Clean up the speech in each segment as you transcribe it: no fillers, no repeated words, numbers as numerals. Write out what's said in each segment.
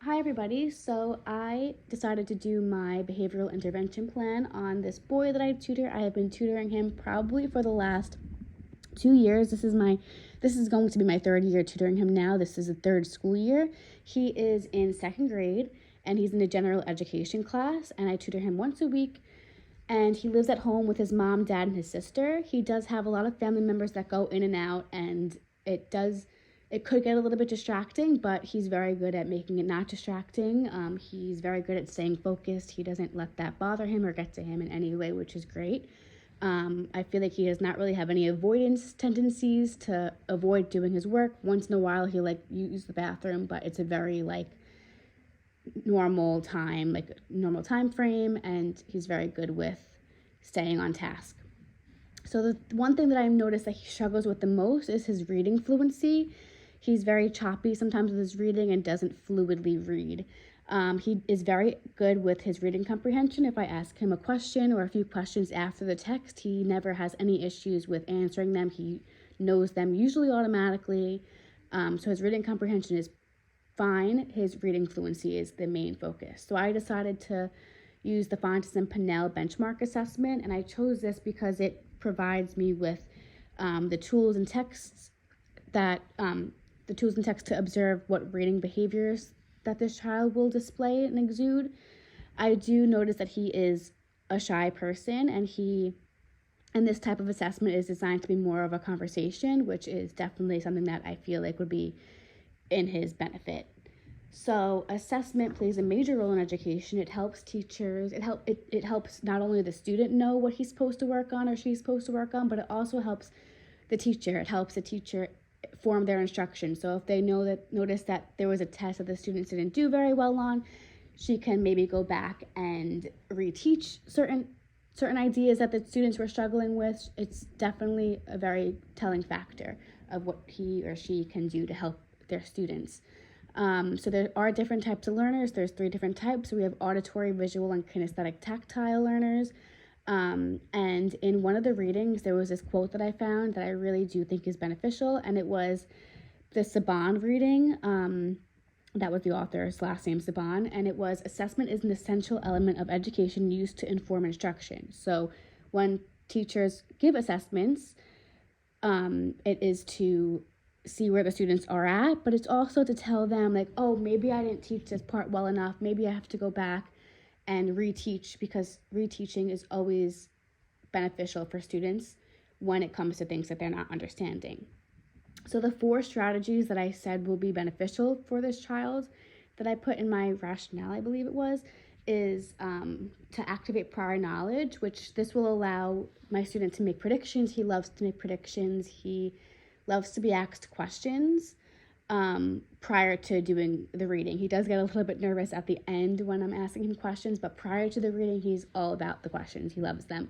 Hi everybody. So I decided to do my behavioral intervention plan on this boy that I tutor. I have been tutoring him probably for the last 2 years. This is going to be my third year tutoring him now. This is the third school year. He is in second grade and he's in a general education class, and I tutor him once a week, and he lives at home with his mom, dad, and his sister. He does have a lot of family members that go in and out, and it could get a little bit distracting, but he's very good at making it not distracting. He's very good at staying focused. He doesn't let that bother him or get to him in any way, which is great. I feel like he does not really have any avoidance tendencies to avoid doing his work. Once in a while, he'll use the bathroom, but it's a very normal time frame, and he's very good with staying on task. So the one thing that I've noticed that he struggles with the most is his reading fluency. He's very choppy sometimes with his reading and doesn't fluidly read. He is very good with his reading comprehension. If I ask him a question or a few questions after the text, he never has any issues with answering them. He knows them usually automatically. So his reading comprehension is fine. His reading fluency is the main focus. So I decided to use the Fontes and Pinnell benchmark assessment, and I chose this because it provides me with the tools and texts to observe what reading behaviors that this child will display and exude. I do notice that he is a shy person, and this type of assessment is designed to be more of a conversation, which is definitely something that I feel like would be in his benefit. So assessment plays a major role in education. It helps teachers, it helps not only the student know what he's supposed to work on or she's supposed to work on, but it also helps the teacher. It helps the teacher form their instruction. So if they notice that there was a test that the students didn't do very well on, she can maybe go back and reteach certain ideas that the students were struggling with. It's definitely a very telling factor of what he or she can do to help their students. So there are different types of learners. There's 3 different types. So we have auditory, visual, and kinesthetic tactile learners. And in one of the readings, there was this quote that I found that I really do think is beneficial, and it was the Saban reading. That was the author's last name, Saban, and it was, assessment is an essential element of education used to inform instruction. So when teachers give assessments, it is to see where the students are at, but it's also to tell them oh, maybe I didn't teach this part well enough. Maybe I have to go back and reteach, because reteaching is always beneficial for students when it comes to things that they're not understanding. So the 4 strategies that I said will be beneficial for this child that I put in my rationale, I believe it was, is to activate prior knowledge, which this will allow my student to make predictions. He loves to make predictions. He loves to be asked questions prior to doing the reading. He does get a little bit nervous at the end when I'm asking him questions, but prior to the reading, he's all about the questions. He loves them.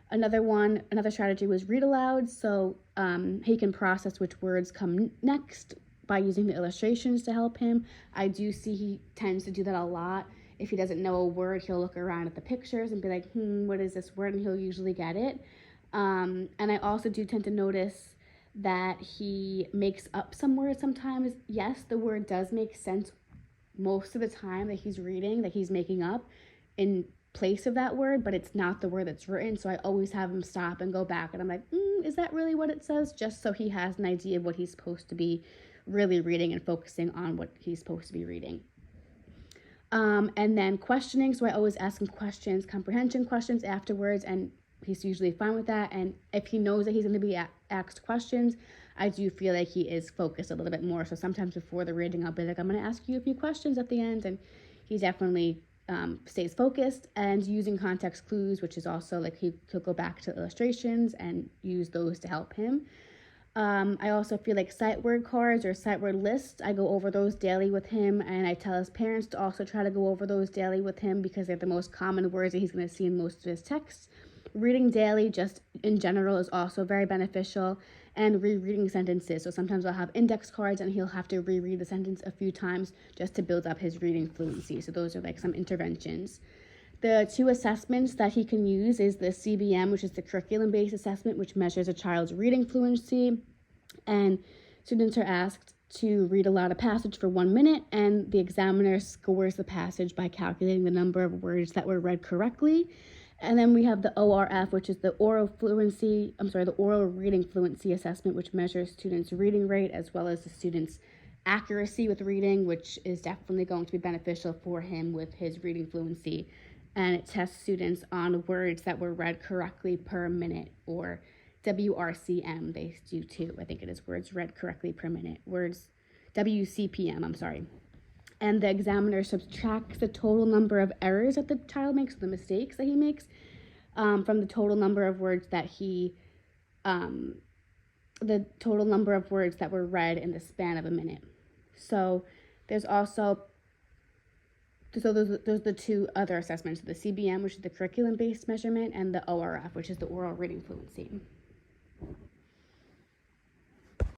Another strategy was read aloud, so he can process which words come next by using the illustrations to help him. I do see he tends to do that a lot. If he doesn't know a word, he'll look around at the pictures and be like, what is this word? And he'll usually get it. And I also do tend to notice that he makes up some words sometimes. Yes, the word does make sense most of the time that he's reading, that he's making up in place of that word, but it's not the word that's written. So I always have him stop and go back, and I'm like, is that really what it says? Just so he has an idea of what he's supposed to be really reading and focusing on what he's supposed to be reading. And then questioning. So I always ask him questions, comprehension questions afterwards, and he's usually fine with that. And if he knows that he's going to be asked questions, I do feel like he is focused a little bit more. So sometimes before the reading, I'll be like, I'm going to ask you a few questions at the end, and he definitely stays focused. And using context clues, which is also he'll go back to illustrations and use those to help him. I also feel like sight word cards or sight word lists, I go over those daily with him, and I tell his parents to also try to go over those daily with him because they're the most common words that he's going to see in most of his texts. Reading daily, just in general, is also very beneficial, and rereading sentences. So sometimes I'll have index cards and he'll have to reread the sentence a few times just to build up his reading fluency. So those are some interventions. The 2 assessments that he can use is the CBM, which is the curriculum-based assessment, which measures a child's reading fluency, and students are asked to read aloud a passage for 1 minute, and the examiner scores the passage by calculating the number of words that were read correctly. And then we have the ORF, which is the oral reading fluency assessment, which measures students' reading rate as well as the students' accuracy with reading, which is definitely going to be beneficial for him with his reading fluency. And it tests students on words that were read correctly per minute, or WRCM they do too. I think it is words read correctly per minute. WCPM, I'm sorry. And the examiner subtracts the total number of errors that the child makes, the mistakes that he makes, from the total number of words that the total number of words that were read in the span of a minute. So there's also, those are the two other assessments, the CBM, which is the curriculum-based measurement, and the ORF, which is the oral reading fluency.